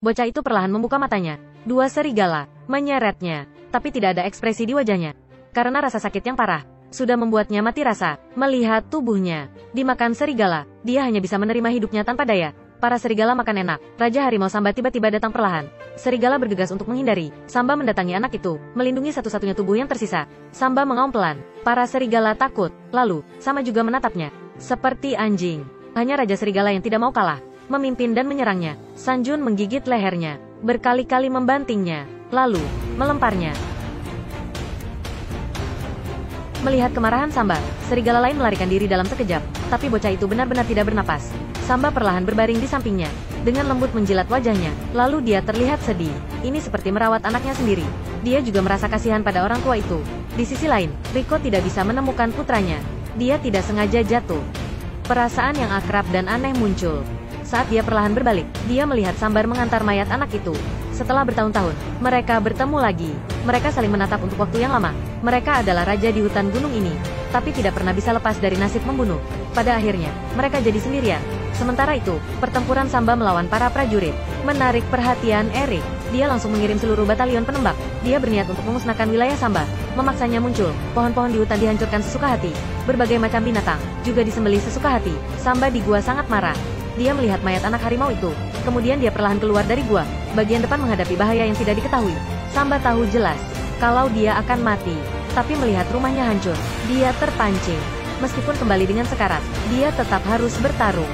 Bocah itu perlahan membuka matanya. Dua serigala menyeretnya, tapi tidak ada ekspresi di wajahnya. Karena rasa sakit yang parah sudah membuatnya mati rasa. Melihat tubuhnya dimakan serigala, dia hanya bisa menerima hidupnya tanpa daya. Para serigala makan enak. Raja Harimau Samba tiba-tiba datang perlahan. Serigala bergegas untuk menghindari. Samba mendatangi anak itu, melindungi satu-satunya tubuh yang tersisa. Samba mengaum pelan. Para serigala takut. Lalu, Samba juga menatapnya. Seperti anjing. Hanya Raja Serigala yang tidak mau kalah. Memimpin dan menyerangnya. Sanjun menggigit lehernya. Berkali-kali membantingnya. Lalu, melemparnya. Melihat kemarahan Samba, serigala lain melarikan diri dalam sekejap. Tapi bocah itu benar-benar tidak bernapas. Samba perlahan berbaring di sampingnya. Dengan lembut menjilat wajahnya. Lalu dia terlihat sedih. Ini seperti merawat anaknya sendiri. Dia juga merasa kasihan pada orang tua itu. Di sisi lain, Riko tidak bisa menemukan putranya. Dia tidak sengaja jatuh. Perasaan yang akrab dan aneh muncul. Saat dia perlahan berbalik, dia melihat Sambar mengantar mayat anak itu. Setelah bertahun-tahun, mereka bertemu lagi. Mereka saling menatap untuk waktu yang lama. Mereka adalah raja di hutan gunung ini, tapi tidak pernah bisa lepas dari nasib membunuh. Pada akhirnya, mereka jadi sendirian. Sementara itu, pertempuran Samba melawan para prajurit menarik perhatian Erik. Dia langsung mengirim seluruh batalion penembak. Dia berniat untuk memusnahkan wilayah Samba. Memaksanya muncul. Pohon-pohon di hutan dihancurkan sesuka hati. Berbagai macam binatang juga disembelih sesuka hati. Samba di gua sangat marah. Dia melihat mayat anak harimau itu. Kemudian dia perlahan keluar dari gua. Bagian depan menghadapi bahaya yang tidak diketahui. Samba tahu jelas kalau dia akan mati. Tapi melihat rumahnya hancur, dia terpancing. Meskipun kembali dengan sekarat, dia tetap harus bertarung.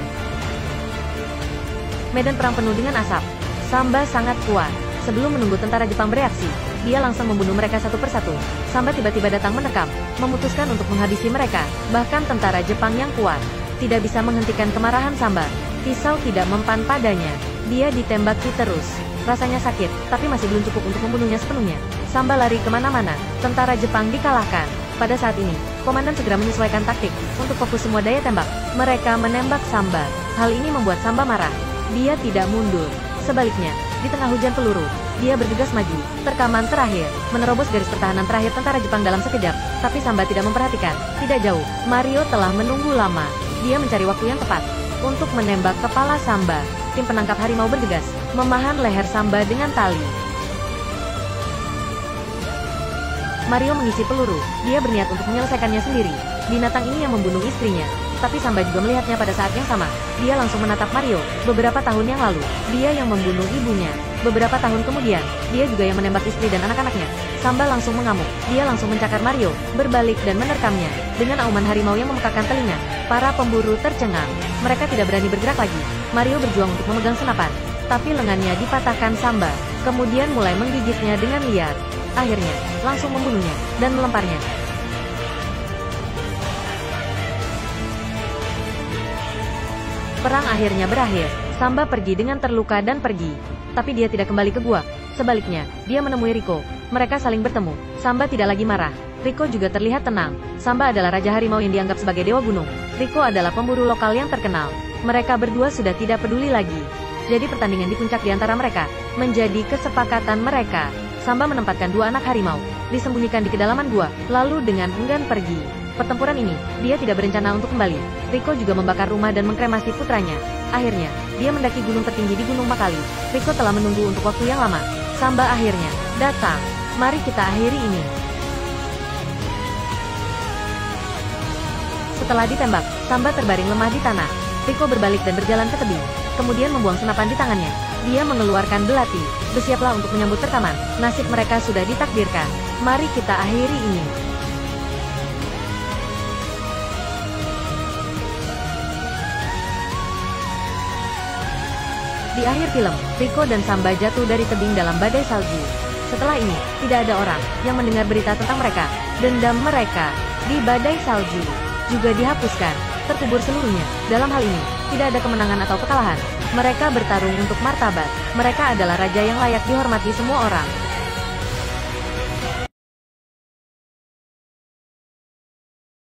Medan perang penuh dengan asap. Samba sangat kuat. Sebelum menunggu tentara Jepang bereaksi, dia langsung membunuh mereka satu persatu. Samba tiba-tiba datang menerkam, memutuskan untuk menghabisi mereka. Bahkan tentara Jepang yang kuat tidak bisa menghentikan kemarahan Samba. Pisau tidak mempan padanya. Dia ditembaki terus. Rasanya sakit, tapi masih belum cukup untuk membunuhnya sepenuhnya. Samba lari kemana-mana. Tentara Jepang dikalahkan. Pada saat ini, komandan segera menyesuaikan taktik untuk fokus semua daya tembak. Mereka menembak Samba. Hal ini membuat Samba marah. Dia tidak mundur. Sebaliknya, di tengah hujan peluru, dia bergegas maju. Terkaman terakhir, menerobos garis pertahanan terakhir tentara Jepang dalam sekejap. Tapi Samba tidak memperhatikan. Tidak jauh, Mario telah menunggu lama. Dia mencari waktu yang tepat untuk menembak kepala Samba. Tim penangkap harimau bergegas, memahan leher Samba dengan tali. Mario mengisi peluru. Dia berniat untuk menyelesaikannya sendiri. Binatang ini yang membunuh istrinya. Tapi Samba juga melihatnya pada saat yang sama. Dia langsung menatap Mario. Beberapa tahun yang lalu, dia yang membunuh ibunya. Beberapa tahun kemudian, dia juga yang menembak istri dan anak-anaknya. Samba langsung mengamuk. Dia langsung mencakar Mario, berbalik dan menerkamnya. Dengan auman harimau yang memekakkan telinga, para pemburu tercengang. Mereka tidak berani bergerak lagi. Mario berjuang untuk memegang senapan. Tapi lengannya dipatahkan Samba. Kemudian mulai menggigitnya dengan liar. Akhirnya, langsung membunuhnya dan melemparnya. Perang akhirnya berakhir. Samba pergi dengan terluka dan pergi. Tapi dia tidak kembali ke gua. Sebaliknya, dia menemui Riko. Mereka saling bertemu. Samba tidak lagi marah. Riko juga terlihat tenang. Samba adalah raja harimau yang dianggap sebagai dewa gunung. Riko adalah pemburu lokal yang terkenal. Mereka berdua sudah tidak peduli lagi. Jadi pertandingan di puncak di antara mereka menjadi kesepakatan mereka. Samba menempatkan dua anak harimau, disembunyikan di kedalaman gua, lalu dengan enggan pergi. Pertempuran ini, dia tidak berencana untuk kembali. Riko juga membakar rumah dan mengkremasi putranya. Akhirnya, dia mendaki gunung tertinggi di Gunung Makali. Riko telah menunggu untuk waktu yang lama. Samba akhirnya datang. Mari kita akhiri ini. Setelah ditembak, Samba terbaring lemah di tanah. Riko berbalik dan berjalan ke tebing. Kemudian membuang senapan di tangannya. Dia mengeluarkan belati. Bersiaplah untuk menyambut rekaman. Nasib mereka sudah ditakdirkan. Mari kita akhiri ini. Di akhir film, Riko dan Samba jatuh dari tebing dalam badai salju. Setelah ini, tidak ada orang yang mendengar berita tentang mereka. Dendam mereka di badai salju juga dihapuskan, terkubur seluruhnya. Dalam hal ini, tidak ada kemenangan atau kekalahan. Mereka bertarung untuk martabat. Mereka adalah raja yang layak dihormati semua orang.